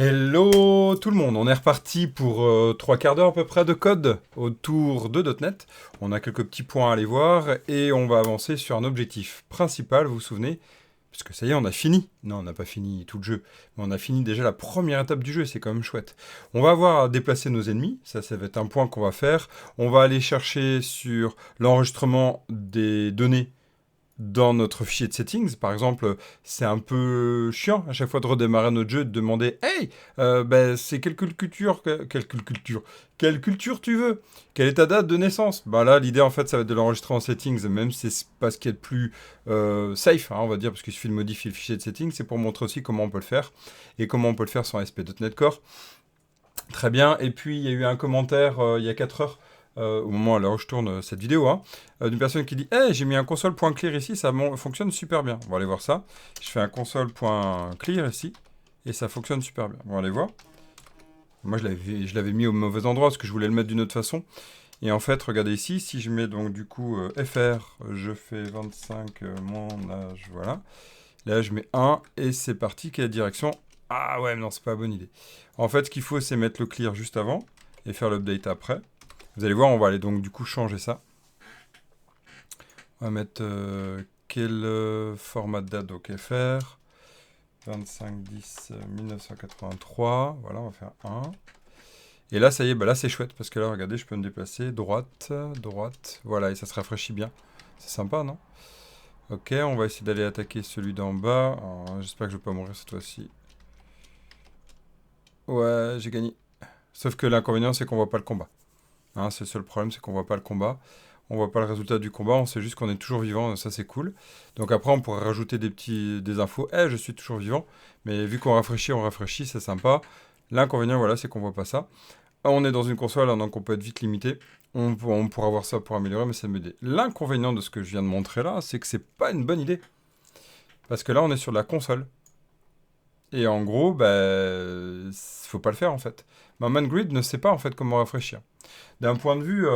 Hello tout le monde, on est reparti pour 3 quarts d'heure à peu près de code autour de .NET. On a quelques petits points à aller voir et on va avancer sur un objectif principal, vous vous souvenez? Parce que ça y est, on a fini. Non, on n'a pas fini tout le jeu, mais on a fini déjà la première étape du jeu, c'est quand même chouette. On va avoir à déplacer nos ennemis, ça va être un point qu'on va faire. On va aller chercher sur l'enregistrement des données dans notre fichier de settings. Par exemple, c'est un peu chiant à chaque fois de redémarrer notre jeu et de demander Hey, c'est quelle culture tu veux? Quelle est ta date de naissance? Bah là, l'idée en fait, ça va être de l'enregistrer en settings, même si c'est pas ce qui est le plus safe, hein, on va dire, parce qu'il suffit de modifier le fichier de settings. C'est pour montrer aussi comment on peut le faire et comment on peut le faire sans ASP.NET Core. Très bien. Et puis, il y a eu un commentaire il y a 4 heures, au moment à l'heure où je tourne cette vidéo, hein, d'une personne qui dit Hey, j'ai mis un console.clear ici, ça fonctionne super bien. On va aller voir ça. Je fais un console.clear ici, et ça fonctionne super bien. On va aller voir. Moi, je l'avais mis au mauvais endroit parce que je voulais le mettre d'une autre façon. Et en fait, regardez ici, si je mets donc du coup FR, je fais 25 mon âge, voilà. Là, je mets 1 et c'est parti. Quelle direction? Ah ouais, mais non, c'est pas la bonne idée. En fait, ce qu'il faut, c'est mettre le clear juste avant et faire l'update après. Vous allez voir, on va aller donc du coup changer ça. On va mettre quel format de date, donc FR 25-10-1983. Voilà, on va faire 1. Et là, ça y est, bah là c'est chouette parce que là, regardez, je peux me déplacer droite, droite. Voilà, et ça se rafraîchit bien. C'est sympa, non? Ok, on va essayer d'aller attaquer celui d'en bas. J'espère que je vais pas mourir cette fois-ci. Ouais, j'ai gagné. Sauf que l'inconvénient, c'est qu'on voit pas le combat. Hein, c'est le seul problème, c'est qu'on voit pas le combat. On voit pas le résultat du combat, on sait juste qu'on est toujours vivant, ça c'est cool. Donc après, on pourrait rajouter des infos. Je suis toujours vivant. Mais vu qu'on rafraîchit, c'est sympa. L'inconvénient, voilà, c'est qu'on voit pas ça. On est dans une console, hein, donc on peut être vite limité. On pourra voir ça pour améliorer, mais ça m'aide. L'inconvénient de ce que je viens de montrer là, c'est que c'est pas une bonne idée. Parce que là, on est sur la console. Et en gros, faut pas le faire en fait. Ma ManGrid ne sait pas en fait comment rafraîchir. D'un point de vue,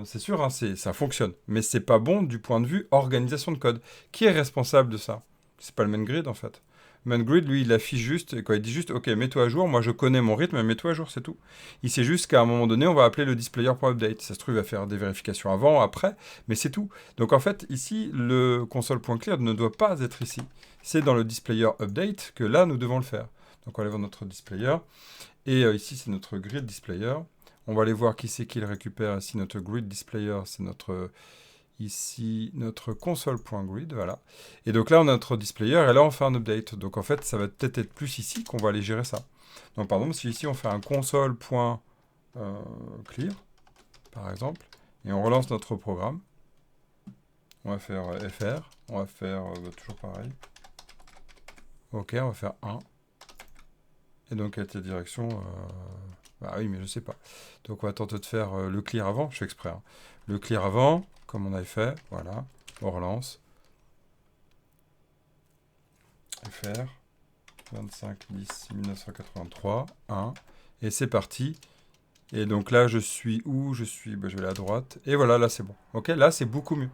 c'est sûr, hein, ça fonctionne, mais c'est pas bon du point de vue organisation de code. Qui est responsable de ça? C'est pas le ManGrid en fait. ManGrid, lui, il affiche juste, et quoi, il dit juste, ok, mets-toi à jour, moi je connais mon rythme, mets-toi à jour, c'est tout. Il sait juste qu'à un moment donné, on va appeler le displayer.update. Ça se trouve, il va faire des vérifications avant, après, mais c'est tout. Donc en fait, ici, le console.clear ne doit pas être ici. C'est dans le displayer update que là, nous devons le faire. Donc on va aller voir notre displayer. Et ici, c'est notre grid displayer. On va aller voir qui c'est qui le récupère. Ici, notre grid displayer, c'est ici, notre console.grid, voilà. Et donc là, on a notre displayer, et là, on fait un update. Donc en fait, ça va peut-être être plus ici qu'on va aller gérer ça. Donc par exemple, si ici, on fait un console.clear, par exemple, et on relance notre programme, on va faire FR, on va faire toujours pareil. Ok, on va faire 1. Et donc, à ta direction, bah oui, mais je sais pas. Donc, on va tenter de faire le clear avant. Je fais exprès, hein. Le clear avant, comme on avait fait. Voilà. On relance. FR. 25-10-1983. 1. Et c'est parti. Et donc là, je suis où? Je vais aller à droite. Et voilà, là, c'est bon. Ok, là, c'est beaucoup mieux.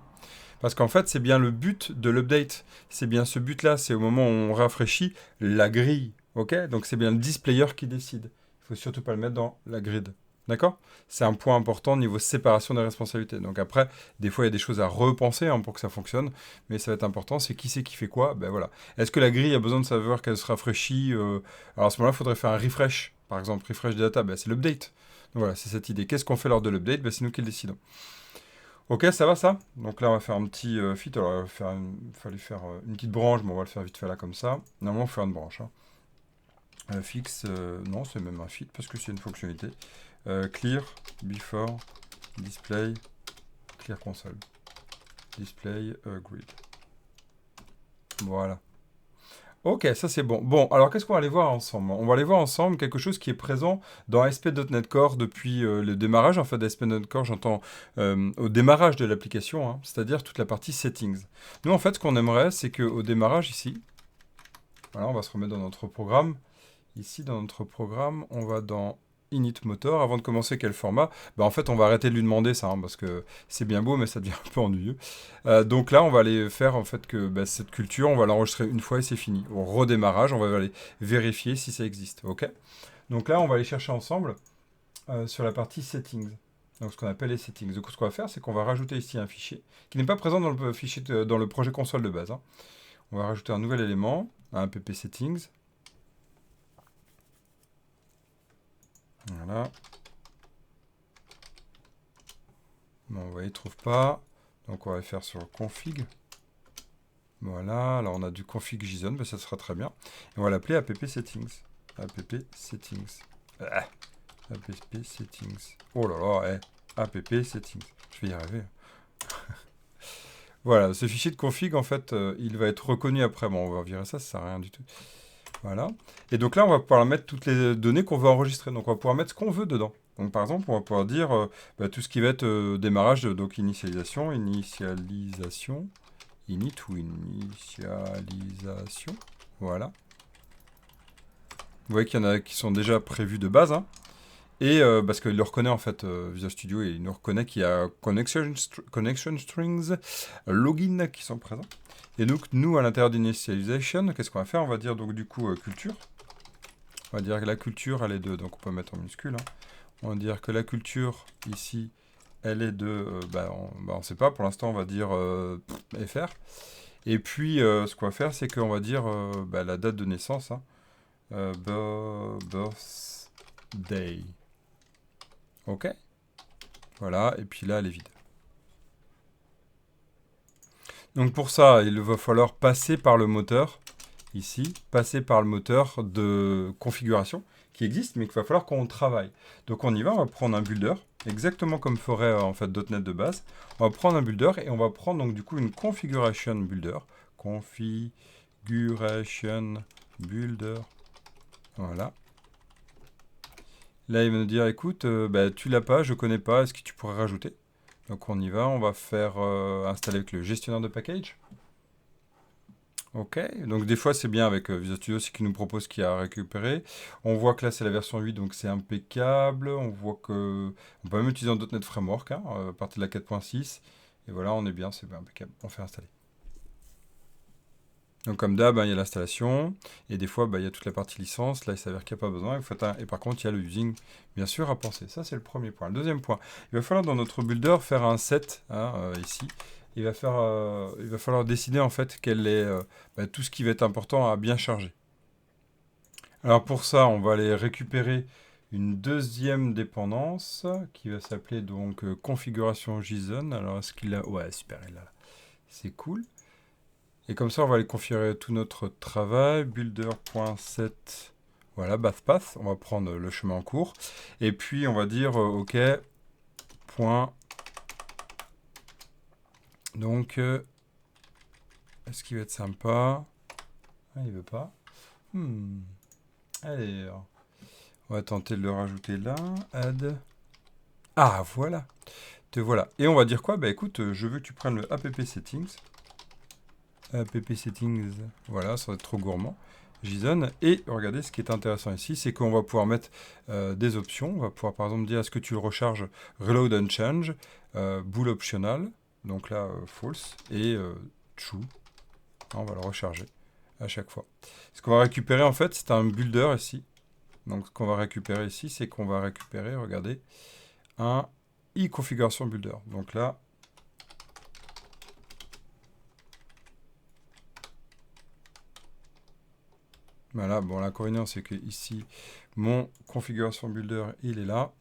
Parce qu'en fait, c'est bien le but de l'update. C'est bien ce but-là. C'est au moment où on rafraîchit la grille. Ok? Donc c'est bien le displayer qui décide. Il ne faut surtout pas le mettre dans la grid. D'accord? C'est un point important niveau séparation des responsabilités. Donc après, des fois, il y a des choses à repenser, hein, pour que ça fonctionne. Mais ça va être important. C'est qui fait quoi? Ben voilà. Est-ce que la grille a besoin de savoir qu'elle se rafraîchit Alors à ce moment-là, il faudrait faire un refresh. Par exemple, refresh des data. Ben, c'est l'update. Donc voilà, c'est cette idée. Qu'est-ce qu'on fait lors de l'update? Ben, c'est nous qui le décidons. Ok, ça va ça? Donc là, on va faire un petit fit. Alors, fallait faire une petite branche, mais on va le faire vite fait là comme ça. Normalement, on fait une branche, hein. Fixe, non, c'est même un fit parce que c'est une fonctionnalité. Clear, before, display, clear console. Display, grid. Voilà. Ok, ça c'est bon. Bon, alors qu'est-ce qu'on va aller voir ensemble? On va aller voir ensemble quelque chose qui est présent dans ASP.NET Core depuis le démarrage. En fait, d'ASP.NET Core, j'entends au démarrage de l'application, hein, c'est-à-dire toute la partie settings. Nous, en fait, ce qu'on aimerait, c'est qu'au démarrage ici, voilà, on va se remettre dans notre programme. Ici, dans notre programme, on va dans init motor. Avant de commencer, quel format? En fait, on va arrêter de lui demander ça, hein, parce que c'est bien beau, mais ça devient un peu ennuyeux. Donc là, on va aller faire en fait que cette culture, on va l'enregistrer une fois et c'est fini. Au redémarrage, on va aller vérifier si ça existe. Ok? Donc là, on va aller chercher ensemble sur la partie settings. Donc ce qu'on appelle les settings. Donc ce qu'on va faire, c'est qu'on va rajouter ici un fichier qui n'est pas présent dans le fichier dans le projet console de base, hein. On va rajouter un nouvel élément, un pp settings. Voilà. Bon, vous voyez, il ne trouve pas. Donc on va faire sur config. Voilà, alors on a du config JSON, ça sera très bien. Et on va l'appeler app settings. App settings. App settings. Oh là là, app settings. Je vais y arriver. Voilà, ce fichier de config, en fait, il va être reconnu après. Bon, on va virer ça, ça sert à rien du tout. Voilà. Et donc là, on va pouvoir mettre toutes les données qu'on veut enregistrer. Donc on va pouvoir mettre ce qu'on veut dedans. Donc par exemple, on va pouvoir dire tout ce qui va être démarrage, donc initialisation, init ou initialisation. Voilà. Vous voyez qu'il y en a qui sont déjà prévus de base, hein. Et parce qu'il le reconnaît en fait, Visual Studio, et il nous reconnaît qu'il y a connection strings, login qui sont présents. Et donc, nous, à l'intérieur d'initialization, qu'est-ce qu'on va faire? On va dire donc du coup culture. On va dire que la culture, elle est de, donc on peut mettre en minuscule, hein. On va dire que la culture, ici, elle est de, on ne sait pas, pour l'instant, on va dire fr. Et puis, ce qu'on va faire, c'est qu'on va dire la date de naissance, hein, birthday. Ok. Voilà, et puis là, elle est vide. Donc pour ça, il va falloir passer par le moteur, ici, passer par le moteur de configuration, qui existe, mais qu'il va falloir qu'on travaille. Donc on y va, on va prendre un builder, exactement comme ferait en fait .NET de base. On va prendre un builder, et on va prendre donc du coup une configuration builder. Configuration builder. Voilà. Là, il va nous dire, écoute, tu l'as pas, je connais pas, est-ce que tu pourrais rajouter? Donc on y va, on va faire installer avec le gestionnaire de package. Ok, donc des fois c'est bien avec Visual Studio, c'est qu'il nous propose ce qu'il y a à récupérer. On voit que là c'est la version 8, donc c'est impeccable. On voit que on peut même utiliser en .NET Framework, hein, à partir de la 4.6. Et voilà, on est bien, c'est impeccable. On fait installer. Donc comme d'hab, il y a l'installation, et des fois, il y a toute la partie licence. Là, il s'avère qu'il n'y a pas besoin. Et par contre, il y a le using, bien sûr, à penser. Ça, c'est le premier point. Le deuxième point, il va falloir dans notre builder faire un set, hein, ici. Il va falloir décider en fait quel est tout ce qui va être important à bien charger. Alors pour ça, on va aller récupérer une deuxième dépendance qui va s'appeler donc configuration JSON. Alors est-ce qu'il a... Ouais, super, il a. C'est cool. Et comme ça, on va aller configurer tout notre travail. Builder.set, voilà, path. On va prendre le chemin en cours. Et puis, on va dire, OK, point. Donc, est-ce qu'il va être sympa? Ah, il veut pas. Allez, on va tenter de le rajouter là. Add. Ah, voilà. Te voilà. Et on va dire quoi? Écoute, je veux que tu prennes le app settings. App settings, voilà, ça va être trop gourmand. JSON. Et regardez, ce qui est intéressant ici, c'est qu'on va pouvoir mettre des options. On va pouvoir par exemple dire est-ce que tu le recharges reload and change, bool optional, donc là false, et true. On va le recharger à chaque fois. Ce qu'on va récupérer en fait, c'est un builder ici. Donc ce qu'on va récupérer ici, c'est qu'on va récupérer, regardez, un e-configuration builder. Donc là, voilà, bon, l'inconvénient, c'est que ici, mon configuration builder, il est là.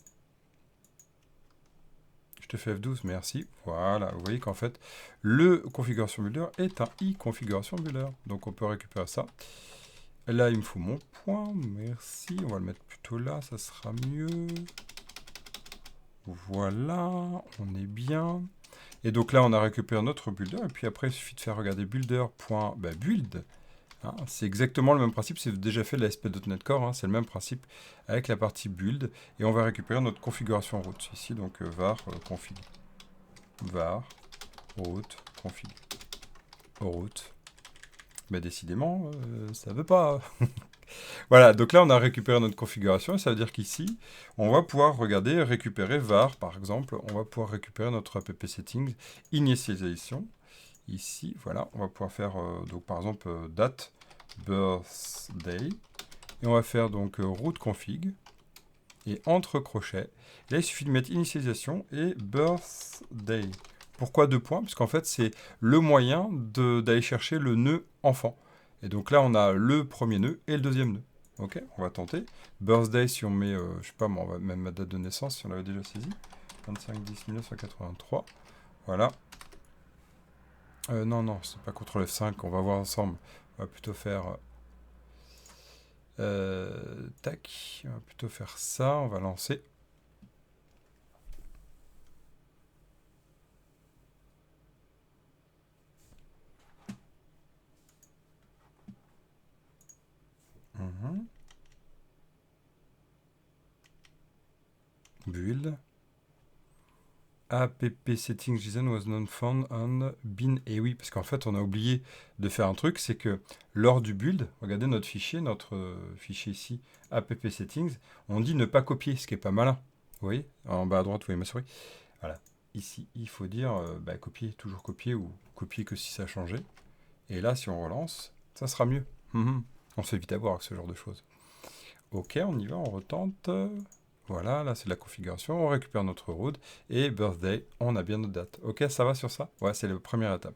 Je te fais F12, merci. Voilà, vous voyez qu'en fait, le configuration builder est un configuration builder. Donc, on peut récupérer ça. Là, il me faut mon point. Merci. On va le mettre plutôt là, ça sera mieux. Voilà, on est bien. Et donc là, on a récupéré notre builder. Et puis après, il suffit de faire regarder builder.build. Hein, c'est exactement le même principe, c'est déjà fait de la ASP.NET Core, hein, c'est le même principe avec la partie build, et on va récupérer notre configuration route ici, donc var config, var route config, route. Décidément, ça veut pas. Voilà, donc là, on a récupéré notre configuration. Et ça veut dire qu'ici, on va pouvoir regarder, récupérer var, par exemple. On va pouvoir récupérer notre app settings, initialisation. Ici, voilà, on va pouvoir faire, donc par exemple, date, birthday. Et on va faire donc root config. Et entre crochets, là, il suffit de mettre initialisation et birthday. Pourquoi deux points? Parce qu'en fait, c'est le moyen d'aller chercher le nœud enfant. Et donc là, on a le premier nœud et le deuxième nœud. Ok, on va tenter. Birthday, si on met, je sais pas, moi, on va mettre ma date de naissance, si on l'avait déjà saisi. 25-10-1983. Voilà. Non, non, c'est pas CTRL F5, on va voir ensemble. On va plutôt faire... tac, on va plutôt faire ça, on va lancer. Mhm. Build. App settings JSON was not found on bin. Et oui, parce qu'en fait, on a oublié de faire un truc, c'est que lors du build, regardez notre fichier ici, app settings, on dit ne pas copier, ce qui est pas malin. Vous voyez, en bas à droite, vous voyez ma souris. Voilà. Ici, il faut dire copier, toujours copier ou copier que si ça a changé. Et là, si on relance, ça sera mieux. On se fait vite avoir avec ce genre de choses. Ok, on y va, on retente. Voilà, là c'est la configuration, on récupère notre route et birthday, on a bien notre date. Ok, ça va sur ça? Ouais, c'est la première étape.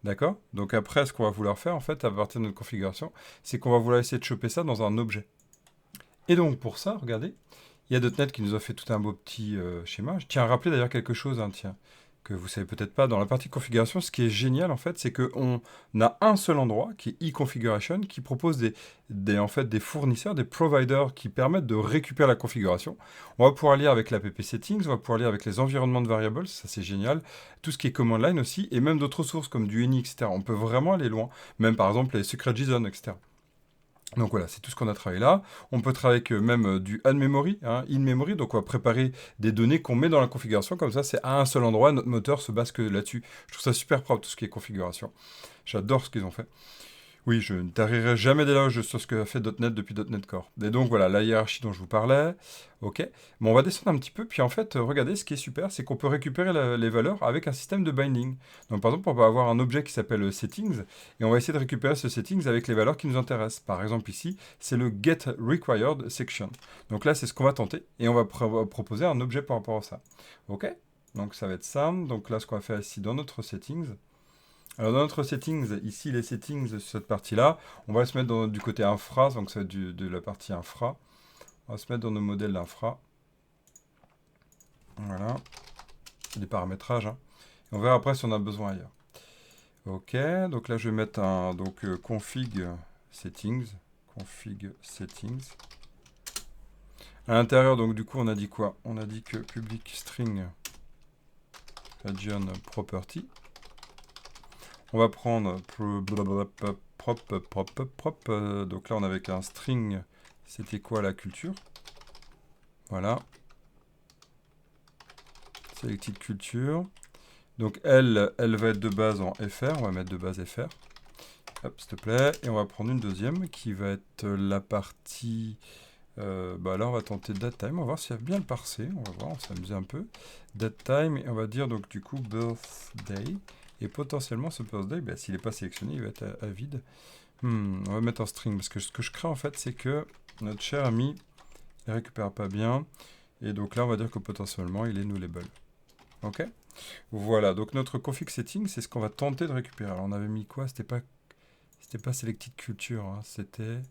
D'accord? Donc après, ce qu'on va vouloir faire, en fait, à partir de notre configuration, c'est qu'on va vouloir essayer de choper ça dans un objet. Et donc pour ça, regardez, il y a .NET qui nous a fait tout un beau petit schéma. Je tiens à rappeler d'ailleurs quelque chose, hein, tiens, que vous savez peut-être pas. Dans la partie configuration, ce qui est génial en fait, c'est qu'on a un seul endroit qui est e-configuration qui propose en fait, des fournisseurs, des providers qui permettent de récupérer la configuration. On va pouvoir lire avec l'app settings, on va pouvoir lire avec les environnements de variables, ça c'est génial. Tout ce qui est command line aussi, et même d'autres sources comme du UNI, etc. On peut vraiment aller loin. Même par exemple les secrets JSON, etc. Donc voilà, c'est tout ce qu'on a travaillé là. On peut travailler avec même du add-memory, hein, in-memory. Donc on va préparer des données qu'on met dans la configuration. Comme ça, c'est à un seul endroit. Notre moteur se base que là-dessus. Je trouve ça super propre, tout ce qui est configuration. J'adore ce qu'ils ont fait. Oui, je ne tarirai jamais d'éloges sur ce que a fait .NET depuis .NET Core. Et donc voilà, la hiérarchie dont je vous parlais. Ok. Bon, on va descendre un petit peu. Puis en fait, regardez, ce qui est super, c'est qu'on peut récupérer les valeurs avec un système de binding. Donc par exemple, on va avoir un objet qui s'appelle settings. Et on va essayer de récupérer ce settings avec les valeurs qui nous intéressent. Par exemple ici, c'est le get required section. Donc là, c'est ce qu'on va tenter. Et on va proposer un objet par rapport à ça. Ok. Donc ça va être ça. Donc là, ce qu'on va faire ici dans notre settings. Alors dans notre settings, ici les settings sur cette partie-là, on va se mettre du côté infra, donc ça va être de la partie infra. On va se mettre dans nos modèles d'infra. Voilà. Des paramétrages. Hein. On verra après si on a besoin ailleurs. Ok, donc là je vais mettre un config settings. Config settings. À l'intérieur, donc du coup, on a dit quoi? On a dit que public string region property. On va prendre donc là on avait un string, c'était quoi la culture? Voilà. Selected culture. Donc elle va être de base en fr, on va mettre de base fr. Hop, s'il te plaît. Et on va prendre une deuxième qui va être la partie... là on va tenter datetime, on va voir si elle va bien le parser, on va voir, on s'amuse un peu. Datetime, et on va dire donc du coup birthday. Et potentiellement ce birthday, s'il n'est pas sélectionné, il va être à vide. On va mettre en string, parce que ce que je crains en fait, c'est que notre cher ami ne récupère pas bien. Et donc là, on va dire que potentiellement, il est nullable. Ok? Voilà, donc notre config setting, c'est ce qu'on va tenter de récupérer. Alors on avait mis quoi? C'était pas selected culture, hein, c'était...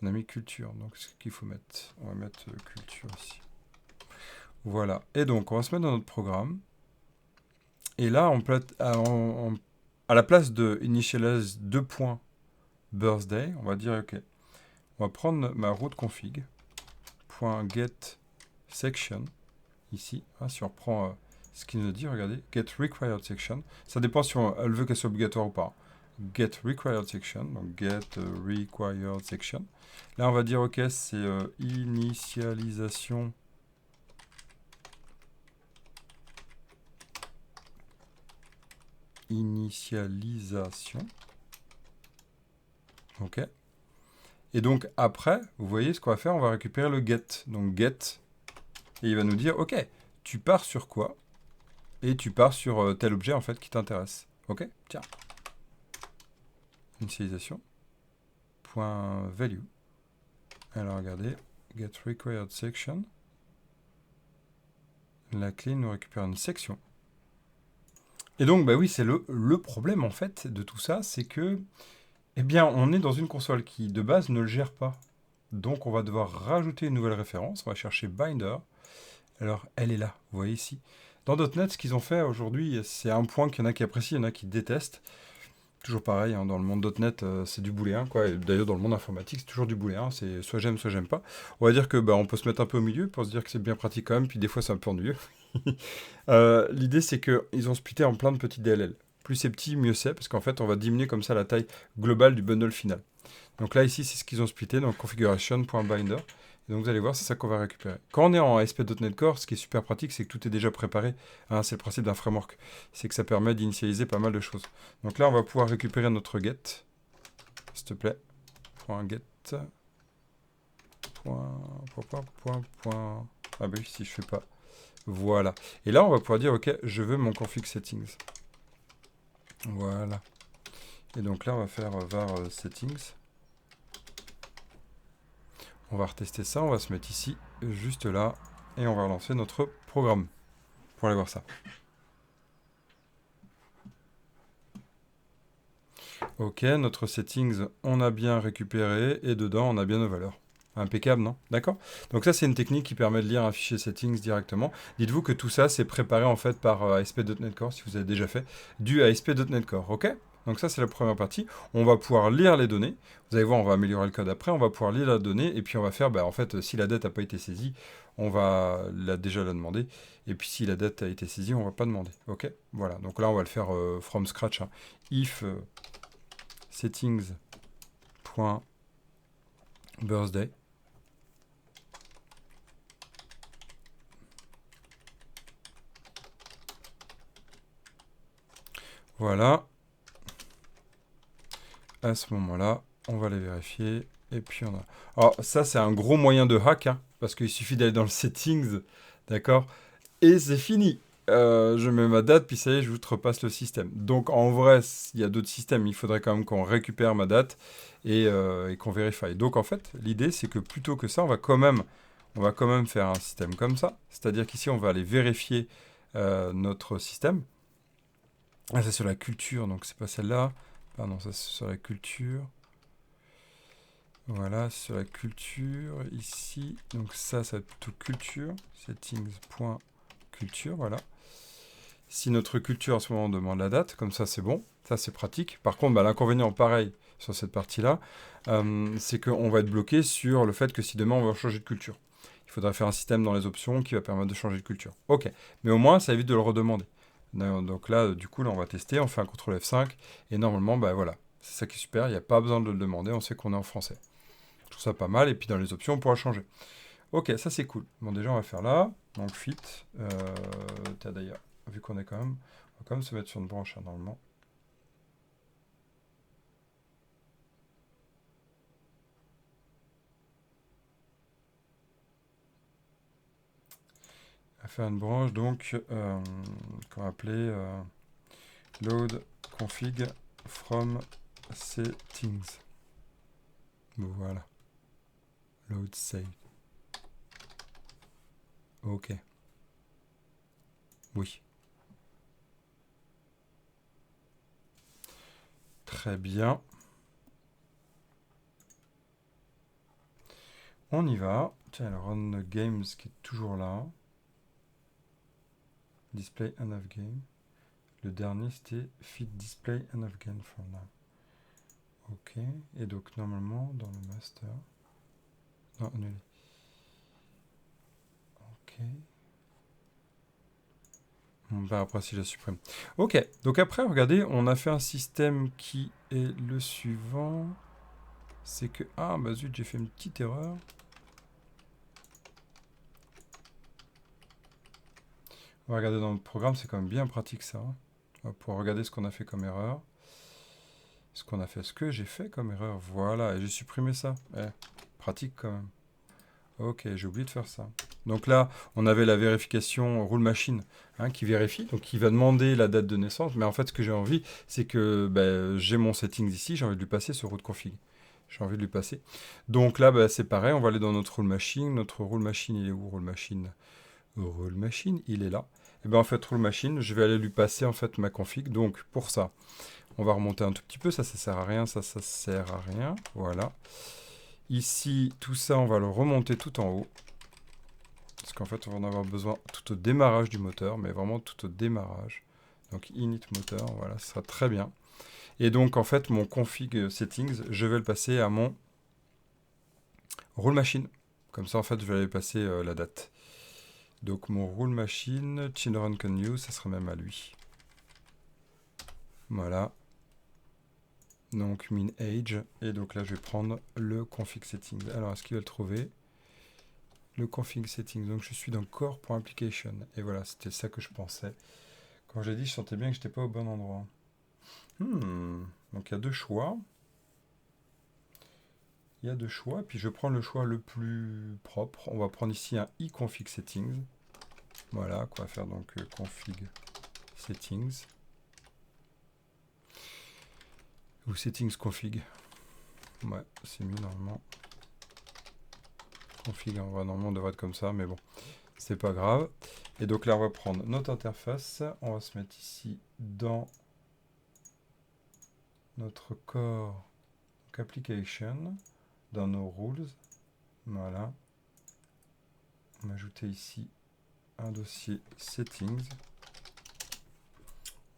On a mis culture, donc ce qu'il faut mettre. On va mettre culture ici. Voilà, et donc on va se mettre dans notre programme. Et là, à la place de initialize 2.birthday, on va dire, ok, on va prendre ma route config, .get section, ici, hein, si on reprend ce qu'il nous dit, regardez, get required section, ça dépend si elle veut qu'elle soit obligatoire ou pas. Get required section, donc get required section. Là, on va dire, ok, c'est initialisation. Initialisation. Ok. Et donc après, vous voyez ce qu'on va faire, on va récupérer le get. Donc get, et il va nous dire, ok, tu pars sur quoi? Et tu pars sur tel objet en fait qui t'intéresse. Ok, tiens. Initialisation. Point value. Alors regardez, get required section. La clé nous récupère une section. Et donc, bah oui, c'est le problème en fait de tout ça, c'est que, eh bien, on est dans une console qui de base ne le gère pas. Donc, on va devoir rajouter une nouvelle référence. On va chercher Binder. Alors, elle est là, vous voyez ici. Dans .NET, ce qu'ils ont fait aujourd'hui, c'est un point qu'il y en a qui apprécient, il y en a qui détestent. Toujours pareil, hein, dans le monde .NET, c'est du booléen, quoi. Et d'ailleurs, dans le monde informatique, c'est toujours du booléen. C'est soit j'aime pas. On va dire que bah, on peut se mettre un peu au milieu pour se dire que c'est bien pratique quand même, puis des fois c'est un peu ennuyeux. L'idée, c'est qu'ils ont splitté en plein de petits DLL. Plus c'est petit, mieux c'est, parce qu'en fait, on va diminuer comme ça la taille globale du bundle final. Donc là, ici, c'est ce qu'ils ont splitté, donc configuration.binder. Et donc vous allez voir, c'est ça qu'on va récupérer. Quand on est en ASP.NET Core, ce qui est super pratique, c'est que tout est déjà préparé. Hein, c'est le principe d'un framework. C'est que ça permet d'initialiser pas mal de choses. Donc là, on va pouvoir récupérer notre get. S'il te plaît. .get. Point. Ah bah oui, si je fais pas. Voilà. Et là, on va pouvoir dire, OK, je veux mon config settings. Voilà. Et donc là, on va faire var settings. On va retester ça. On va se mettre ici, juste là. Et on va relancer notre programme pour aller voir ça. OK, notre settings, on a bien récupéré. Et dedans, on a bien nos valeurs. Impeccable, non? D'accord? Donc ça, c'est une technique qui permet de lire un fichier settings directement. Dites-vous que tout ça, c'est préparé en fait par ASP.NET Core, si vous avez déjà fait, du ASP.NET Core, ok? Donc ça, c'est la première partie. On va pouvoir lire les données. Vous allez voir, on va améliorer le code après. On va pouvoir lire la donnée et puis on va faire, bah, en fait, si la dette n'a pas été saisie, on va déjà la demander. Et puis si la dette a été saisie, on ne va pas demander, ok? Voilà, donc là, on va le faire from scratch. Hein. If settings.birthday. Voilà. À ce moment-là, on va les vérifier. Et puis on a... Alors ça, c'est un gros moyen de hack, hein, parce qu'il suffit d'aller dans le settings, d'accord? Et c'est fini. Je mets ma date, puis ça y est, je vous repasse le système. Donc en vrai, il y a d'autres systèmes, il faudrait quand même qu'on récupère ma date et qu'on vérifie. Donc en fait, l'idée, c'est que plutôt que ça, on va quand même faire un système comme ça. C'est-à-dire qu'ici, on va aller vérifier notre système. Ah, c'est sur la culture, donc c'est pas celle-là. Pardon, ça c'est sur la culture. Voilà, sur la culture, ici. Donc ça va être plutôt culture. Settings.culture, voilà. Si notre culture en ce moment demande la date, comme ça c'est bon. Ça c'est pratique. Par contre, bah, l'inconvénient, pareil, sur cette partie-là, c'est qu'on va être bloqué sur le fait que si demain on veut changer de culture. Il faudra faire un système dans les options qui va permettre de changer de culture. Ok, mais au moins ça évite de le redemander. Donc là, du coup, là, on va tester, on fait un CTRL F5, et normalement, bah voilà, c'est ça qui est super, il n'y a pas besoin de le demander, on sait qu'on est en français. Je trouve ça pas mal, et puis dans les options, on pourra changer. Ok, ça c'est cool. Bon, déjà, on va faire là, donc fit, d'ailleurs, vu qu'on est quand même, on va quand même se mettre sur une branche, hein, normalement. On va faire une branche, donc, qu'on va appeler load config from settings. Voilà. Load save. Ok. Oui. Très bien. On y va. Tiens, le run games qui est toujours là. Display end of game. Le dernier c'était fit display end of game for now. Ok. Et donc normalement dans le master. Non, annulé. Ok. Bon, bah après si je la supprime. Ok. Donc après, regardez, on a fait un système qui est le suivant. C'est que... Ah bah zut, j'ai fait une petite erreur. On va regarder dans le programme, c'est quand même bien pratique ça. On va pouvoir regarder ce qu'on a fait comme erreur. ce qu'on a fait, ce que j'ai fait comme erreur. Voilà, et j'ai supprimé ça. Pratique quand même. Ok, j'ai oublié de faire ça. Donc là, on avait la vérification rule machine qui vérifie, donc qui va demander la date de naissance. Mais en fait, ce que j'ai envie, c'est que j'ai mon settings ici, j'ai envie de lui passer ce route config. J'ai envie de lui passer. Donc là, c'est pareil, on va aller dans notre rule machine. Notre rule machine, il est où, rule machine? Rule machine, il est là. Et bien en fait, rule machine, je vais aller lui passer en fait ma config. Donc pour ça, on va remonter un tout petit peu. Ça sert à rien, ça sert à rien. Voilà. Ici, tout ça, on va le remonter tout en haut. Parce qu'en fait, on va en avoir besoin tout au démarrage du moteur, mais vraiment tout au démarrage. Donc init moteur, voilà, ce sera très bien. Et donc, en fait, mon config settings, je vais le passer à mon rule machine. Comme ça, en fait, je vais aller passer la date. Donc, mon rule machine, children can use, ça sera même à lui. Voilà. Donc, min age. Et donc là, je vais prendre le config settings. Alors, est-ce qu'il va le trouver? Le config settings. Donc, je suis dans core.application. Et voilà, c'était ça que je pensais. Quand j'ai dit, je sentais bien que je n'étais pas au bon endroit. Donc, il y a deux choix. Il y a deux choix. Puis, je prends le choix le plus propre. On va prendre ici un iConfig settings. Voilà, qu'on va faire donc config settings. Ou settings config. Ouais, c'est mieux normalement. Config, normalement on devrait être comme ça, mais bon, c'est pas grave. Et donc là, on va prendre notre interface. On va se mettre ici dans notre core application, dans nos rules. Voilà. On va ajouter ici un dossier settings.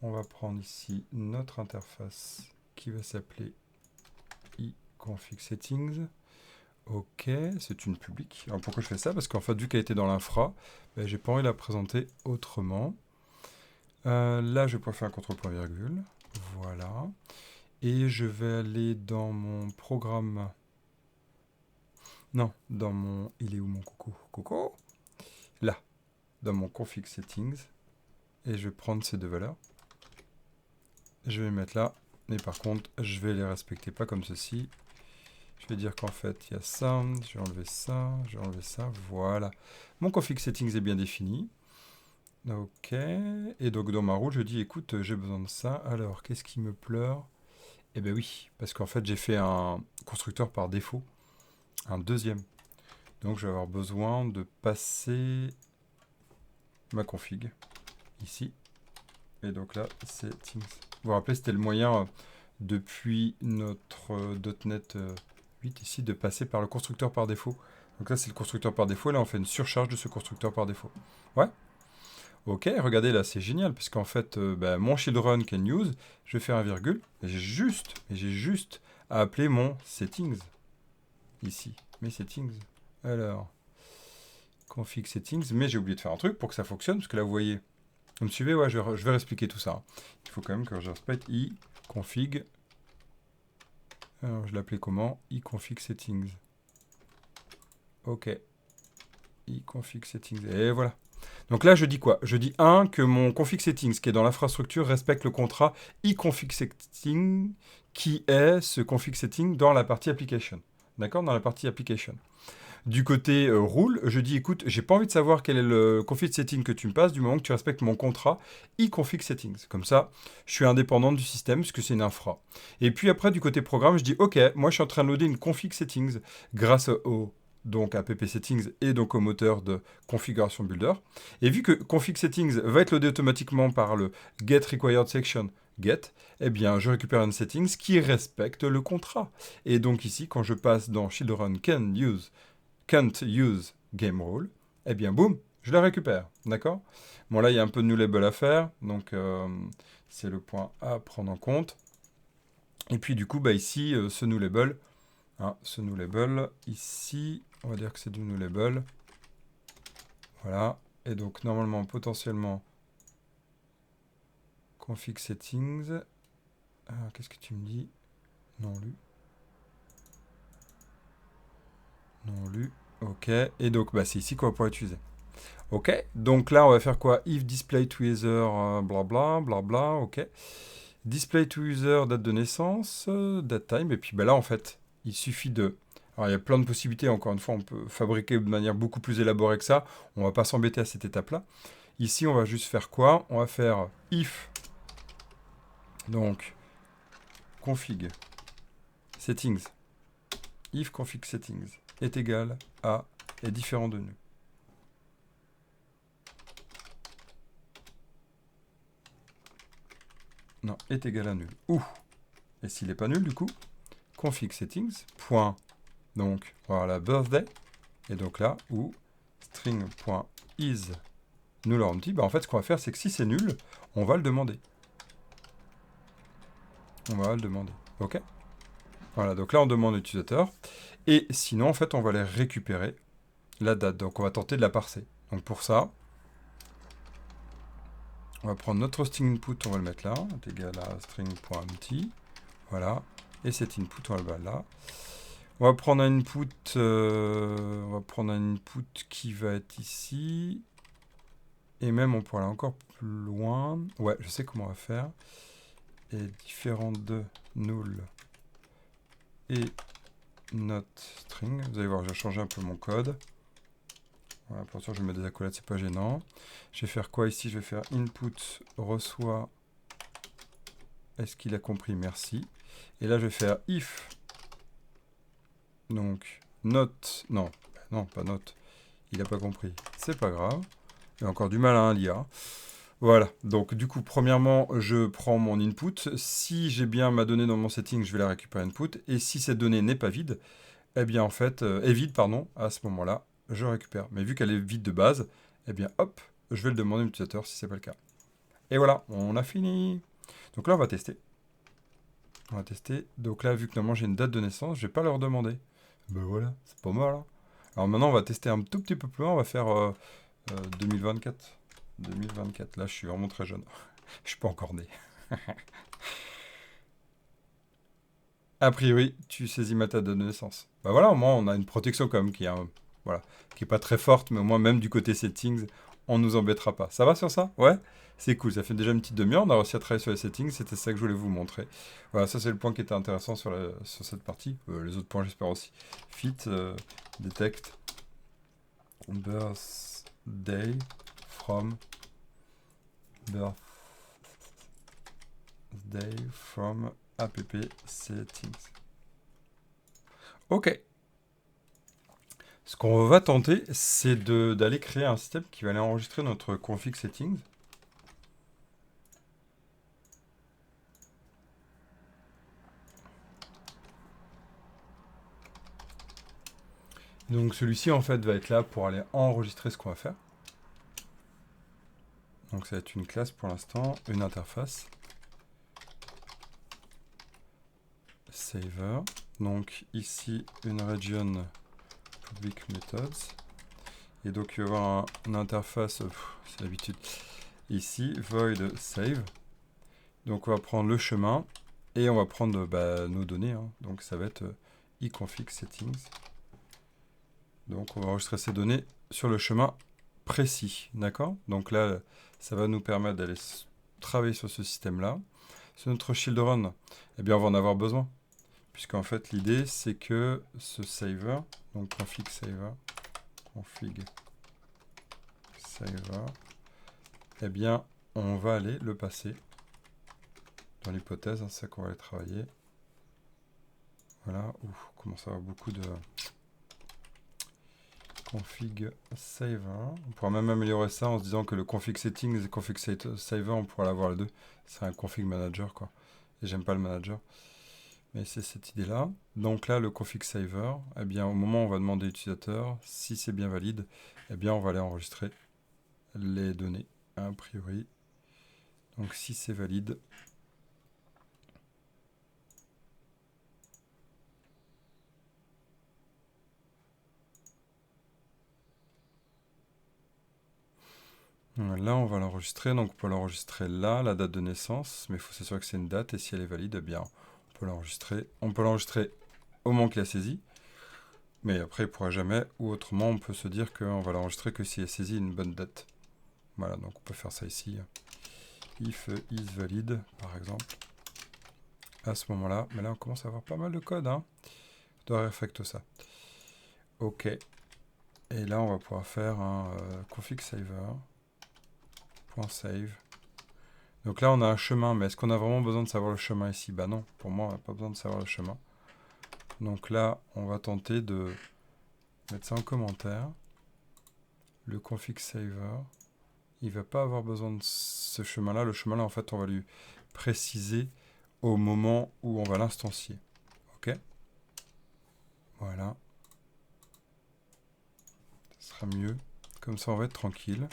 On va prendre ici notre interface qui va s'appeler iConfig settings. Ok, c'est une publique. Alors pourquoi je fais ça? Parce qu'en fait, vu qu'elle était dans l'infra, j'ai pas envie de la présenter autrement. Là, je vais pouvoir faire un contrôle point virgule. Voilà. Et je vais aller dans mon programme. Non, dans mon... Il est où mon coucou? Coucou? Là, dans mon config settings. Et je vais prendre ces deux valeurs. Je vais les mettre là. Mais par contre, je vais les respecter pas comme ceci. Je vais dire qu'en fait, il y a ça. Je vais enlever ça. Je vais enlever ça. Voilà. Mon config settings est bien défini. Ok. Et donc, dans ma roue, je dis, écoute, j'ai besoin de ça. Alors, qu'est-ce qui me pleure? Eh bien oui, parce qu'en fait, j'ai fait un constructeur par défaut. Un deuxième. Donc, je vais avoir besoin de passer ma config. Ici. Et donc là, settings. Vous vous rappelez, c'était le moyen, depuis notre .NET 8 ici, de passer par le constructeur par défaut. Donc là, c'est le constructeur par défaut. Là, on fait une surcharge de ce constructeur par défaut. Ouais. Ok, regardez là, c'est génial, parce qu'en fait, mon children can use, je vais faire un virgule, et j'ai juste à appeler mon settings. Ici, mes settings. Alors, config settings, mais j'ai oublié de faire un truc pour que ça fonctionne, parce que là, vous voyez, vous me suivez? Ouais, je vais réexpliquer tout ça. Il faut quand même que je respecte iConfig. Alors, je l'appelais comment? iConfig settings. Ok. iConfig settings. Et voilà. Donc là, je dis quoi? Je dis que mon config settings qui est dans l'infrastructure respecte le contrat iConfig setting qui est ce config setting dans la partie application. D'accord? Dans la partie application. Du côté rule, je dis écoute, j'ai pas envie de savoir quel est le config setting que tu me passes du moment que tu respectes mon contrat iConfig settings. Comme ça, je suis indépendant du système puisque c'est une infra. Et puis après, du côté programme, je dis ok, moi je suis en train de loader une config settings grâce au donc app settings et donc au moteur de configuration builder. Et vu que config settings va être loadé automatiquement par le get required section get, eh bien je récupère une settings qui respecte le contrat. Et donc ici, quand je passe dans children can't use game rule, eh bien boum, je la récupère, d'accord? Bon là il y a un peu de new label à faire, donc c'est le point à prendre en compte. Et puis du coup ici ce new label, ici on va dire que c'est du new label, voilà. Et donc normalement potentiellement config settings, qu'est-ce que tu me dis? Non lu, ok. Et donc c'est ici qu'on va pouvoir utiliser. Ok, donc là on va faire quoi? If display together, blabla, blabla, ok. Display to user, date de naissance, date time. Et puis là, en fait, il suffit de... Alors, il y a plein de possibilités. Encore une fois, on peut fabriquer de manière beaucoup plus élaborée que ça. On va pas s'embêter à cette étape-là. Ici, on va juste faire quoi? On va faire if, donc, config, settings, if config settings est égal à est différent de nul. Non, est égal à nul. Ou, et s'il n'est pas nul, du coup, config settings, point, donc, voilà, birthday, et donc là, ou string.is null or empty, bah en fait, ce qu'on va faire, c'est que si c'est nul, on va le demander. On va le demander, ok? Voilà, donc là, on demande l'utilisateur, et sinon, en fait, on va aller récupérer la date, donc on va tenter de la parser. Donc pour ça, on va prendre notre string input, on va le mettre là, est égal à string.empty, voilà, et cet input, on va le mettre là. On va prendre un input, qui va être ici, et même on pourra aller encore plus loin. Ouais, je sais comment on va faire. Et différent de null et not string. Vous allez voir, j'ai changé un peu mon code. Voilà, pour ça, je vais mettre des accolades, c'est pas gênant. Je vais faire quoi ici? Je vais faire input reçoit. Est-ce qu'il a compris? Merci. Et là, je vais faire if. Donc, not. Non, non, pas not. Il n'a pas compris. C'est pas grave. Il a encore du mal à l'IA. Voilà. Donc, du coup, premièrement, je prends mon input. Si j'ai bien ma donnée dans mon setting, je vais la récupérer input. Et si cette donnée n'est pas vide, eh bien, en fait, est vide, pardon, à ce moment-là, je récupère. Mais vu qu'elle est vide de base, eh bien, hop, je vais le demander à l'utilisateur si c'est pas le cas. Et voilà, on a fini. Donc là, on va tester. On va tester. Donc là, vu que normalement j'ai une date de naissance, je vais pas leur demander. Ben voilà, c'est pas mal. Hein. Alors maintenant, on va tester un tout petit peu plus loin. On va faire 2024. 2024. Là, je suis vraiment très jeune. Je suis pas encore né. A priori, tu saisis ma date de naissance. Bah voilà, au moins, on a une protection quand même voilà, qui est pas très forte, mais au moins, même du côté settings, on nous embêtera pas. Ça va sur ça? Ouais? C'est cool, ça fait déjà une petite demi-heure, on a réussi à travailler sur les settings, c'était ça que je voulais vous montrer. Voilà, ça c'est le point qui était intéressant sur cette partie. Les autres points, j'espère aussi. Fit, detect, birthday from, birthday from app settings. Ok. Ce qu'on va tenter, c'est d'aller créer un système qui va aller enregistrer notre config settings. Donc celui-ci en fait va être là pour aller enregistrer ce qu'on va faire. Donc ça va être une classe pour l'instant, une interface. Saver. Donc ici une region public methods. Et donc il va y avoir une interface, c'est l'habitude. Ici, void save. Donc on va prendre le chemin et on va prendre nos données. Hein. Donc ça va être iconfig settings. Donc on va enregistrer ces données sur le chemin précis, d'accord? Donc là, ça va nous permettre d'aller travailler sur ce système-là. Sur notre shield run, eh bien on va en avoir besoin. Puisqu'en fait, l'idée, c'est que ce saver, donc config saver, eh bien, on va aller le passer dans l'hypothèse, hein, c'est ça qu'on va aller travailler. Voilà, on commence à avoir beaucoup de config saver. On pourra même améliorer ça en se disant que le config settings et config saver, on pourra l'avoir les deux. C'est un config manager, quoi. Et j'aime pas le manager. Mais c'est cette idée-là. Donc là, le config saver, eh bien, au moment où on va demander à l'utilisateur, si c'est bien valide, eh bien, on va aller enregistrer les données, a priori. Donc si c'est valide, là, on va l'enregistrer. Donc, on peut l'enregistrer là, la date de naissance. Mais il faut s'assurer que c'est une date. Et si elle est valide, eh bien, on peut l'enregistrer. On peut l'enregistrer au moment qu'il a saisi. Mais après, il ne pourra jamais. Ou autrement, on peut se dire qu'on va l'enregistrer que si elle saisit une bonne date. Voilà, donc on peut faire ça ici. If is valide, par exemple. à ce moment-là. Mais là, on commence à avoir pas mal de code. Hein. Je dois refacto ça. OK. Et là, on va pouvoir faire un config saver.save. Donc là, on a un chemin, mais est-ce qu'on a vraiment besoin de savoir le chemin ici? Bah non, pour moi, on n'a pas besoin de savoir le chemin. Donc là, on va tenter de mettre ça en commentaire. Le config saver, il ne va pas avoir besoin de ce chemin-là. Le chemin-là, en fait, on va lui préciser au moment où on va l'instancier. OK? Voilà. Ce sera mieux. Comme ça, on va être tranquille.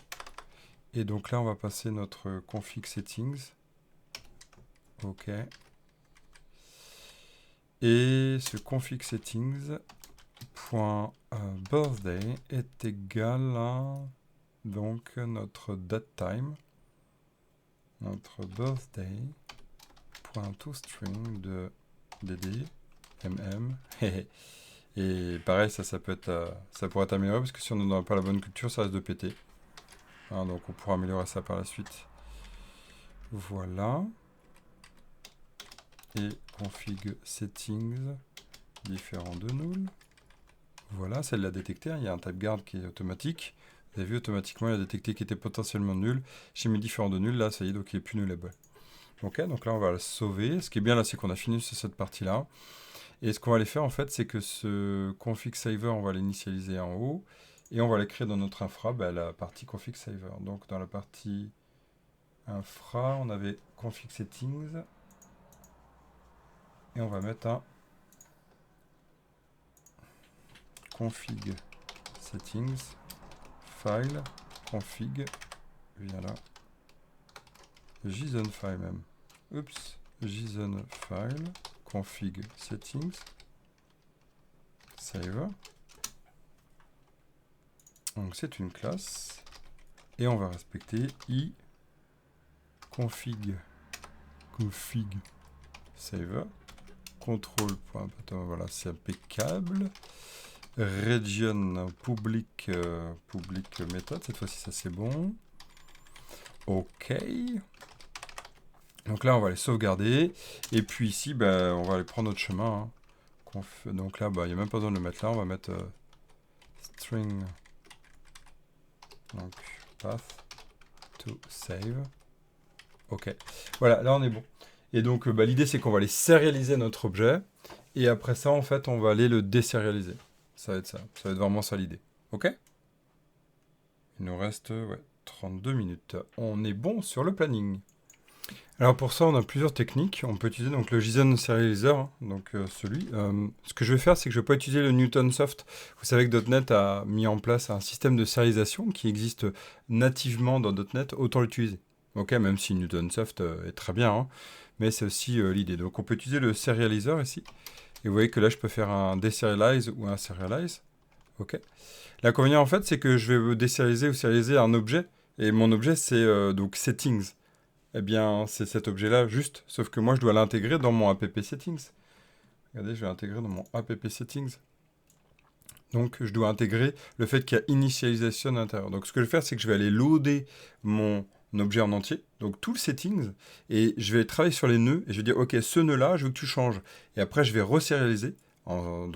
Et donc là, on va passer notre config settings. OK. Et ce config settings .birthday est égal à donc notre datetime, notre birthday .toString de dd et pareil, ça peut être ça pourrait être amélioré parce que si on n'a pas la bonne culture, ça risque de péter. Hein, donc on pourra améliorer ça par la suite. Voilà. Et config settings différent de null. Voilà, ça l'a détecté. Hein. Il y a un type guard qui est automatique. Vous avez vu, automatiquement, il a détecté qu'il était potentiellement nul. J'ai mis différent de nul, là, ça y est, donc il est plus nullable. Ok, donc là, on va le sauver. Ce qui est bien, là, c'est qu'on a fini sur cette partie-là. Et ce qu'on va aller faire, en fait, c'est que ce config saver, on va l'initialiser en haut. Et on va l'écrire dans notre infra, la partie config saver. Donc, dans la partie infra, on avait config settings. Et on va mettre un config settings file config, viens là, JSON file même, oups, JSON file config settings, save, donc c'est une classe, et on va respecter i config save, control.pattern, voilà, c'est impeccable. Region public méthode, cette fois-ci ça c'est bon. OK. Donc là on va les sauvegarder. Et puis ici, on va aller prendre notre chemin. Hein. Donc là, il n'y a même pas besoin de le mettre là. On va mettre string. Donc path to save. OK. Voilà, là on est bon. Et donc l'idée c'est qu'on va aller sérialiser notre objet. Et après ça, en fait, on va aller le désérialiser. Ça va être ça. Ça va être vraiment ça l'idée. OK? Il nous reste 32 minutes. On est bon sur le planning. Alors pour ça, on a plusieurs techniques. On peut utiliser donc le JSON Serializer, hein, donc celui. Ce que je vais faire, c'est que je ne vais pas utiliser le Newtonsoft. Vous savez que .NET a mis en place un système de serialisation qui existe nativement dans .NET. Autant l'utiliser. Ok, même si Newtonsoft est très bien, hein, mais c'est aussi l'idée. Donc on peut utiliser le Serializer ici. Et vous voyez que là, je peux faire un deserialize ou un serialize. Ok. L'inconvénient, en fait, c'est que je vais désérialiser ou serialiser un objet. Et mon objet, c'est donc settings. Eh bien, c'est cet objet-là juste. Sauf que moi, je dois l'intégrer dans mon app settings. Regardez, je vais l'intégrer dans mon app settings. Donc, je dois intégrer le fait qu'il y a initialisation à l'intérieur. Donc, ce que je vais faire, c'est que je vais aller loader mon objet en entier, donc tout le settings, et je vais travailler sur les nœuds, et je vais dire, ok, ce nœud-là, je veux que tu changes. Et après, je vais resérialiser en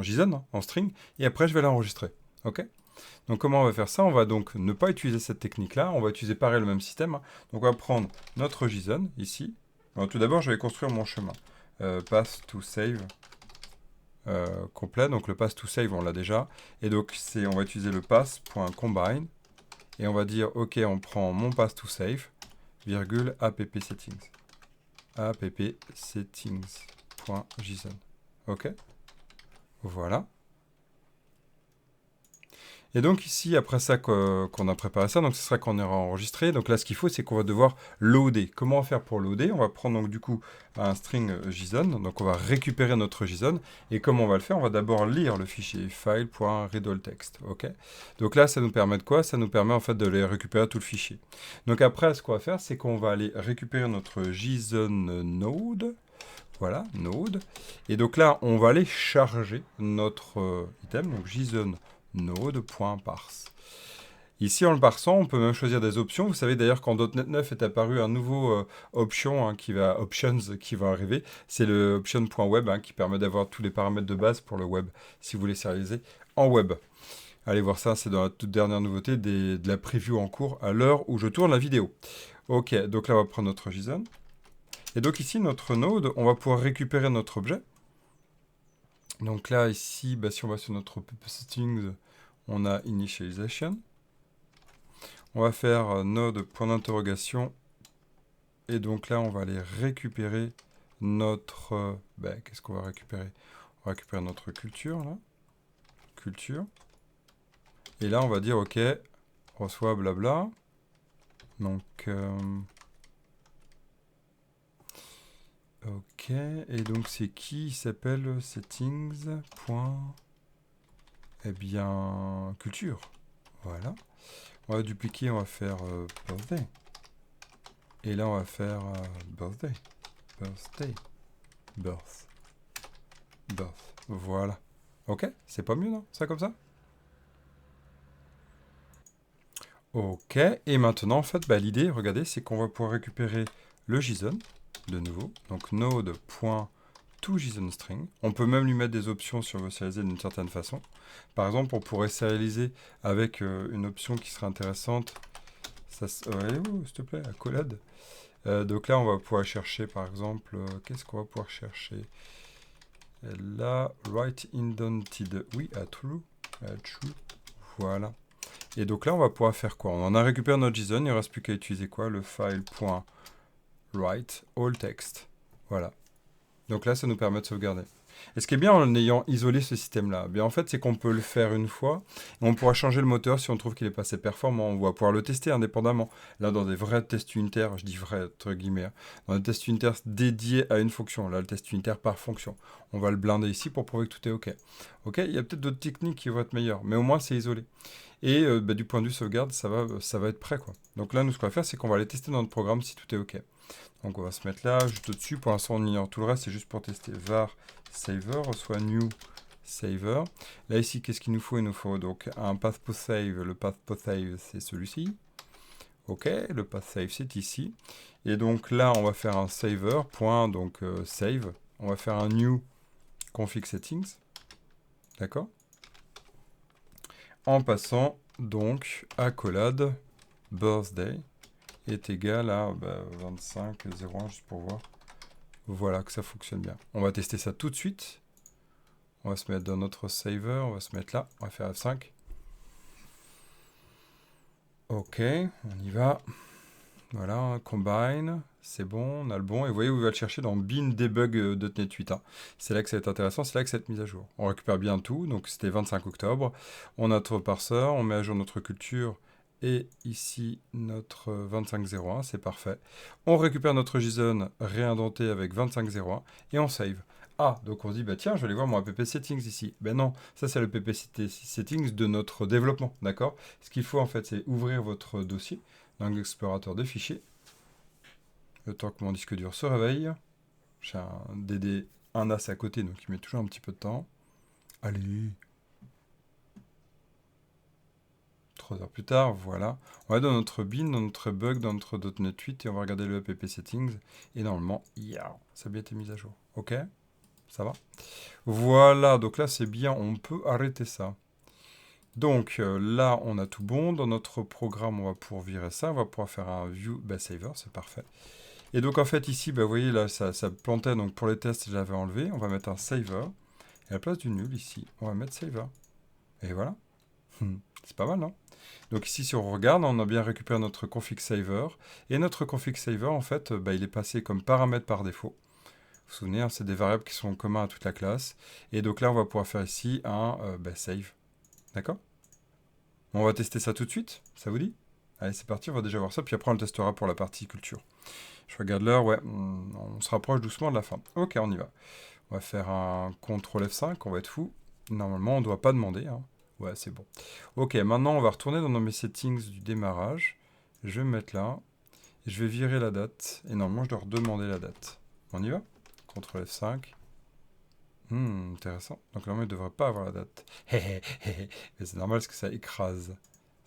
JSON, hein, en string, et après, je vais l'enregistrer. Ok ? Donc, comment on va faire ça? On va donc ne pas utiliser cette technique-là, on va utiliser pareil le même système. Hein. Donc, on va prendre notre JSON, ici. Alors, tout d'abord, je vais construire mon chemin. Path to save. Complet, donc le pass to save on l'a déjà, et donc on va utiliser le pass.combine, et on va dire ok, on prend mon pass to save, virgule app settings, app settings.json, ok, voilà. Et donc ici, après ça qu'on a préparé ça, donc ce sera qu'on aura enregistré. Donc là, ce qu'il faut, c'est qu'on va devoir loader. Comment faire pour loader? On va prendre donc du coup un string JSON. Donc on va récupérer notre JSON. Et comment on va le faire? On va d'abord lire le fichier file.readAllText. Ok. Donc là, ça nous permet de quoi? Ça nous permet en fait de les récupérer tout le fichier. Donc après, ce qu'on va faire, c'est qu'on va aller récupérer notre JSON node. Voilà, node. Et donc là, on va aller charger notre item, donc JSON node.parse. Ici, en le partant, on peut même choisir des options. Vous savez d'ailleurs qu'en .NET 9 est apparu un nouveau options qui va arriver. C'est le option.web qui permet d'avoir tous les paramètres de base pour le web, si vous voulez serialiser en web. Allez voir ça, c'est dans la toute dernière nouveauté de la preview en cours à l'heure où je tourne la vidéo. Ok, donc là, on va prendre notre JSON. Et donc ici, notre node, on va pouvoir récupérer notre objet. Donc là, ici, si on va sur notre settings, on a initialization. On va faire node point d'interrogation. Et donc là, on va aller récupérer notre... qu'est-ce qu'on va récupérer? On va récupérer notre culture, là. Culture. Et là, on va dire, OK, reçoit blabla. Donc... OK, et donc c'est qui? Il s'appelle settings. Eh bien, culture. Voilà. On va dupliquer, on va faire birthday. Et là, on va faire birthday. Birthday. Birth. Birth. Voilà. Ok, c'est pas mieux, non? Ça comme ça? Ok, et maintenant, en fait, l'idée, regardez, c'est qu'on va pouvoir récupérer le JSON, de nouveau. Donc, node.toJSONString. On peut même lui mettre des options si on veut serialiser d'une certaine façon. Par exemple, on pourrait serialiser avec une option qui serait intéressante. Ça, ouais, s'il te plaît, accolade. Donc là, on va pouvoir chercher, par exemple, qu'est-ce qu'on va pouvoir chercher? Là, right indented, oui, à true, voilà. Et donc là, on va pouvoir faire quoi? On en a récupéré notre JSON, il ne reste plus qu'à utiliser quoi? Le file.write all text. Voilà. Donc là, ça nous permet de sauvegarder. Et ce qui est bien en ayant isolé ce système-là, bien en fait, c'est qu'on peut le faire une fois, et on pourra changer le moteur si on trouve qu'il n'est pas assez performant. On va pouvoir le tester indépendamment. Là, dans des vrais tests unitaires, je dis vrais, entre guillemets, dans des tests unitaires dédiés à une fonction. Là, le test unitaire par fonction. On va le blinder ici pour prouver que tout est OK. OK, il y a peut-être d'autres techniques qui vont être meilleures, mais au moins, c'est isolé. Et du point de vue sauvegarde, ça va être prêt, quoi. Donc là, nous, ce qu'on va faire, c'est qu'on va aller tester dans notre programme si tout est OK. Donc on va se mettre là, juste au-dessus. Pour l'instant, on ignore tout le reste, c'est juste pour tester. Var saver reçoit new saver. Là, ici, qu'est-ce qu'il nous faut? Il nous faut donc un path.save. Le path.save, c'est celui-ci. OK, le path.save, c'est ici. Et donc là, on va faire un saver, save. On va faire un new config settings. D'accord? En passant, donc, accolade birthday est égal à 25,01, juste pour voir. Voilà, que ça fonctionne bien. On va tester ça tout de suite. On va se mettre dans notre saver, on va se mettre là, on va faire F5. Ok, on y va. Voilà, combine, c'est bon, on a le bon. Et vous voyez, vous va le chercher dans bin debug.NET 8. C'est là que ça va être intéressant, c'est là que ça va être mis à jour. On récupère bien tout, donc c'était 25 octobre. On a notre parseur, on met à jour notre culture. Et ici, notre 25.01, c'est parfait. On récupère notre JSON réindenté avec 25.01 et on save. Ah, donc on se dit, tiens, je vais aller voir mon app settings ici. Ben non, ça c'est le app settings de notre développement, d'accord? Ce qu'il faut en fait, c'est ouvrir votre dossier dans l'explorateur de fichiers. Le temps que mon disque dur se réveille. J'ai un DD 1AS à côté, donc il met toujours un petit peu de temps. Allez. 3 heures plus tard, voilà. On va dans notre bin, dans notre bug, dans notre .NET 8 et on va regarder le app settings. Et normalement, ça a bien été mis à jour. Ok? Ça va? Voilà, donc là c'est bien, on peut arrêter ça. Donc là, on a tout bon. Dans notre programme, on va pouvoir virer ça. On va pouvoir faire un view saver, c'est parfait. Et donc en fait ici, vous voyez là, ça plantait. Donc pour les tests, je l'avais enlevé. On va mettre un saver. Et à la place du nul ici, on va mettre saver. Et voilà. C'est pas mal, non? Donc ici, si on regarde, on a bien récupéré notre config saver. Et notre config saver, en fait, il est passé comme paramètre par défaut. Vous vous souvenez, c'est des variables qui sont communs à toute la classe. Et donc là, on va pouvoir faire ici un save. D'accord? On va tester ça tout de suite, ça vous dit? Allez, c'est parti, on va déjà voir ça, puis après on le testera pour la partie culture. Je regarde l'heure, ouais, on se rapproche doucement de la fin. Ok, on y va. On va faire un CTRL F5, on va être fou. Normalement, on ne doit pas demander. Ouais, c'est bon. Ok, maintenant on va retourner dans mes settings du démarrage. Je vais me mettre là. Je vais virer la date. Et normalement, je dois redemander la date. On y va? CTRL F5. Intéressant. Donc normalement, il ne devrait pas avoir la date. Mais c'est normal parce que ça écrase.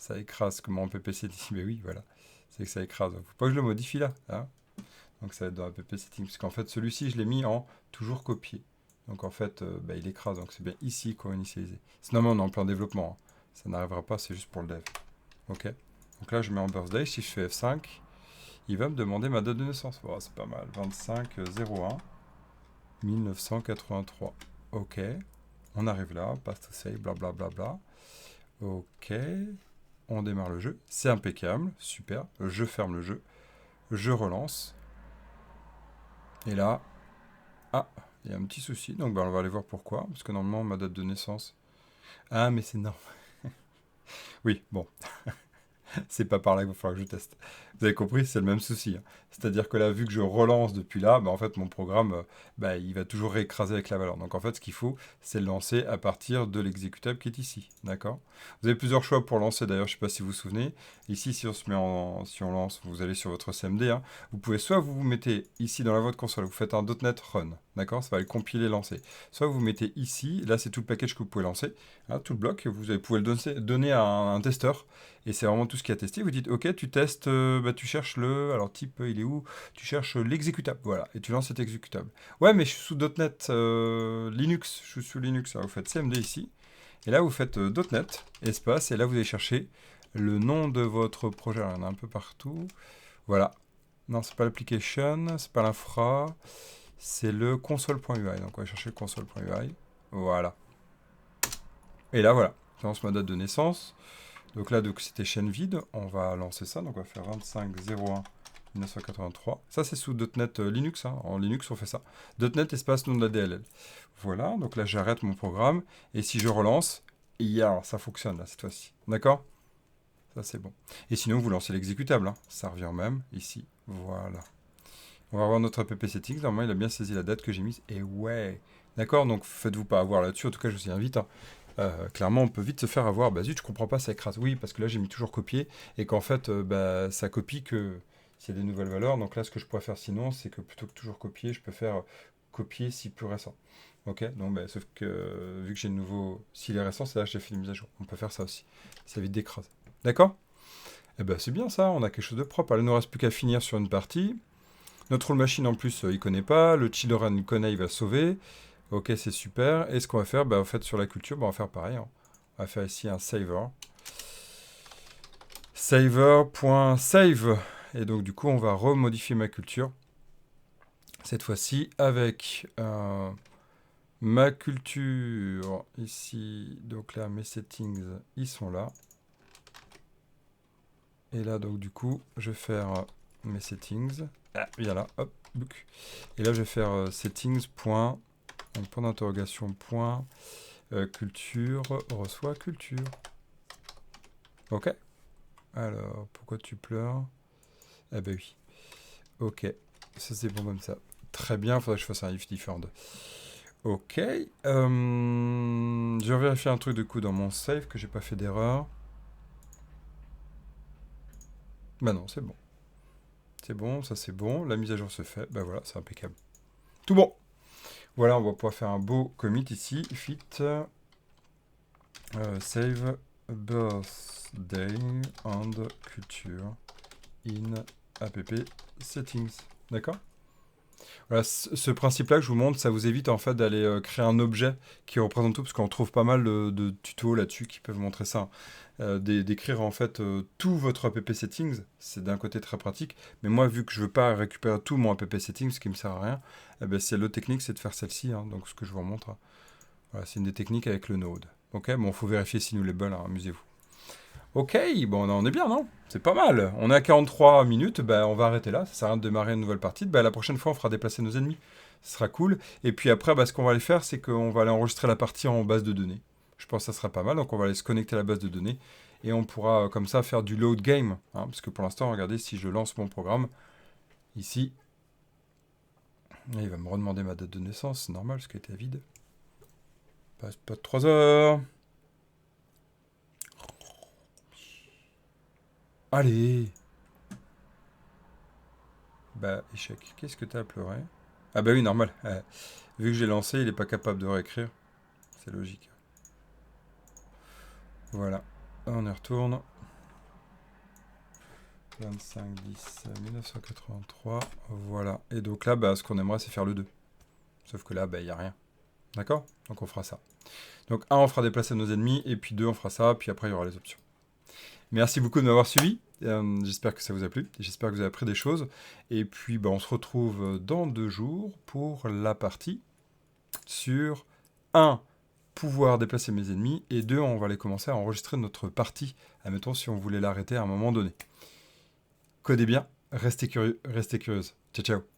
Ça écrase comment app settings. Mais oui, voilà. C'est que ça écrase. Faut pas que je le modifie là. Hein. Donc ça va être dans app settings. Parce qu'en fait, celui-ci, je l'ai mis en toujours copier. Donc en fait, il écrase. Donc c'est bien ici qu'on va initialiser. Sinon, on est en plein développement. Hein. Ça n'arrivera pas, c'est juste pour le dev. Ok. Donc là, je mets en birthday. Si je fais F5, il va me demander ma date de naissance. Oh, c'est pas mal. 25/01 1983. Ok. On arrive là. Pass to save, blablabla. Bla, bla, bla. Ok. On démarre le jeu. C'est impeccable. Super. Je ferme le jeu. Je relance. Et là, ah, il y a un petit souci. Donc on va aller voir pourquoi. Parce que normalement, ma date de naissance... Ah, mais c'est non. Oui, bon. C'est pas par là qu'il va falloir que je teste. Vous avez compris, c'est le même souci. Hein. C'est-à-dire que là, vu que je relance depuis là, en fait, mon programme, il va toujours réécraser avec la valeur. Donc en fait, ce qu'il faut, c'est le lancer à partir de l'exécutable qui est ici. D'accord. Vous avez plusieurs choix pour lancer, d'ailleurs, je ne sais pas si vous vous souvenez. Ici, si on lance, vous allez sur votre CMD. Hein. Vous pouvez soit vous mettez ici dans la votre console, vous faites un .NET Run. D'accord. Ça va le compiler, lancer. Soit vous mettez ici, là, c'est tout le package que vous pouvez lancer. Hein, tout le bloc, vous pouvez le donner à un testeur. Et c'est vraiment tout ce qui a testé. Vous dites, ok, tu testes, tu cherches alors type, il est où? Tu cherches l'exécutable, voilà, et tu lances cet exécutable. Ouais, mais je suis sous .NET Linux, je suis sous Linux. Alors vous faites CMD ici, et là vous faites .NET, espace, et là vous allez chercher le nom de votre projet. Alors, il y en a un peu partout. Voilà. Non, c'est pas l'application, c'est pas l'infra, c'est le console.ui. Donc on va chercher le console.ui. Voilà. Et là, voilà. Je lance ma date de naissance. Donc là, c'était chaîne vide. On va lancer ça. Donc on va faire 25/01 1983. Ça, c'est sous .NET Linux. Hein. En Linux, on fait ça. .NET espace nom de la DLL. Voilà. Donc là, j'arrête mon programme. Et si je relance, alors, ça fonctionne là, cette fois-ci. D'accord? Ça, c'est bon. Et sinon, vous lancez l'exécutable. Hein. Ça revient même ici. Voilà. On va voir notre app settings. Normalement, il a bien saisi la date que j'ai mise. Et ouais. D'accord? Donc, faites-vous pas avoir là-dessus. En tout cas, je vous y invite. Hein. Clairement, on peut vite se faire avoir. Bah zut, je comprends pas, ça écrase. Oui, parce que là, j'ai mis toujours copier et qu'en fait, ça copie que s'il y a des nouvelles valeurs. Donc là, ce que je pourrais faire sinon, c'est que plutôt que toujours copier, je peux faire copier si plus récent. Ok, donc sauf que vu que j'ai le nouveau, s'il est récent, c'est là que j'ai fait une mise à jour. On peut faire ça aussi. Ça vite d'écrase. D'accord? Eh ben c'est bien ça, on a quelque chose de propre. Alors, il ne nous reste plus qu'à finir sur une partie. Notre roll machine en plus, il connaît pas. Le children il connaît, il va sauver. Ok, c'est super. Et ce qu'on va faire, en fait, sur la culture, on va faire pareil. Hein. On va faire ici un saver. Saver.save. Et donc, du coup, on va remodifier ma culture. Cette fois-ci, avec ma culture ici. Donc là, mes settings, ils sont là. Et là, donc, du coup, je vais faire mes settings. Ah, il y a là, hop, book. Et là, je vais faire settings. Point d'interrogation. Culture reçoit culture. Ok. Alors, pourquoi tu pleures? Eh ben oui. Ok. Ça, c'est bon comme ça. Très bien, il faudrait que je fasse un if different. Ok. Je vais vérifier un truc de coup dans mon save que j'ai pas fait d'erreur. Bah non, c'est bon. C'est bon, ça c'est bon. La mise à jour se fait. Bah voilà, c'est impeccable. Tout bon. Voilà, on va pouvoir faire un beau commit ici. Fit save birthday and culture in app settings. D'accord? Voilà, ce principe-là que je vous montre, ça vous évite en fait d'aller créer un objet qui représente tout, parce qu'on trouve pas mal de tutos là-dessus qui peuvent montrer ça. D'écrire en fait tout votre app settings, c'est d'un côté très pratique, mais moi vu que je veux pas récupérer tout mon app settings, ce qui me sert à rien, c'est l'autre technique, c'est de faire celle-ci, hein, donc ce que je vous remontre. Hein. Voilà, c'est une des techniques avec le Node. Ok, bon, faut vérifier si nous les bonnes, hein, amusez-vous. Ok, bon, on est bien, non? C'est pas mal. On est à 43 minutes, on va arrêter là. Ça sert à rien de démarrer une nouvelle partie. La prochaine fois, on fera déplacer nos ennemis. Ce sera cool. Et puis après, ce qu'on va aller faire, c'est qu'on va aller enregistrer la partie en base de données. Je pense que ça sera pas mal. Donc on va aller se connecter à la base de données. Et on pourra comme ça faire du load game. Hein, parce que pour l'instant, regardez, si je lance mon programme, ici, il va me redemander ma date de naissance. C'est normal, parce qu'elle était vide. Passe pas de 3 heures. Allez. Échec. Qu'est-ce que t'as à pleurer? Ah bah oui, normal. Vu que j'ai lancé, il n'est pas capable de réécrire. C'est logique. Voilà. On y retourne. 25, 10, 1983. Voilà. Et donc là, bah, ce qu'on aimerait, c'est faire le 2. Sauf que là, bah, il n'y a rien. D'accord? Donc on fera ça. Donc 1, on fera déplacer nos ennemis, et puis 2, on fera ça, puis après, il y aura les options. Merci beaucoup de m'avoir suivi. J'espère que ça vous a plu. J'espère que vous avez appris des choses. Et puis, bah, on se retrouve dans 2 jours pour la partie sur 1, pouvoir déplacer mes ennemis, et 2, on va aller commencer à enregistrer notre partie. Admettons si on voulait l'arrêter à un moment donné. Codez bien, restez curieux, restez curieuse. Ciao, ciao.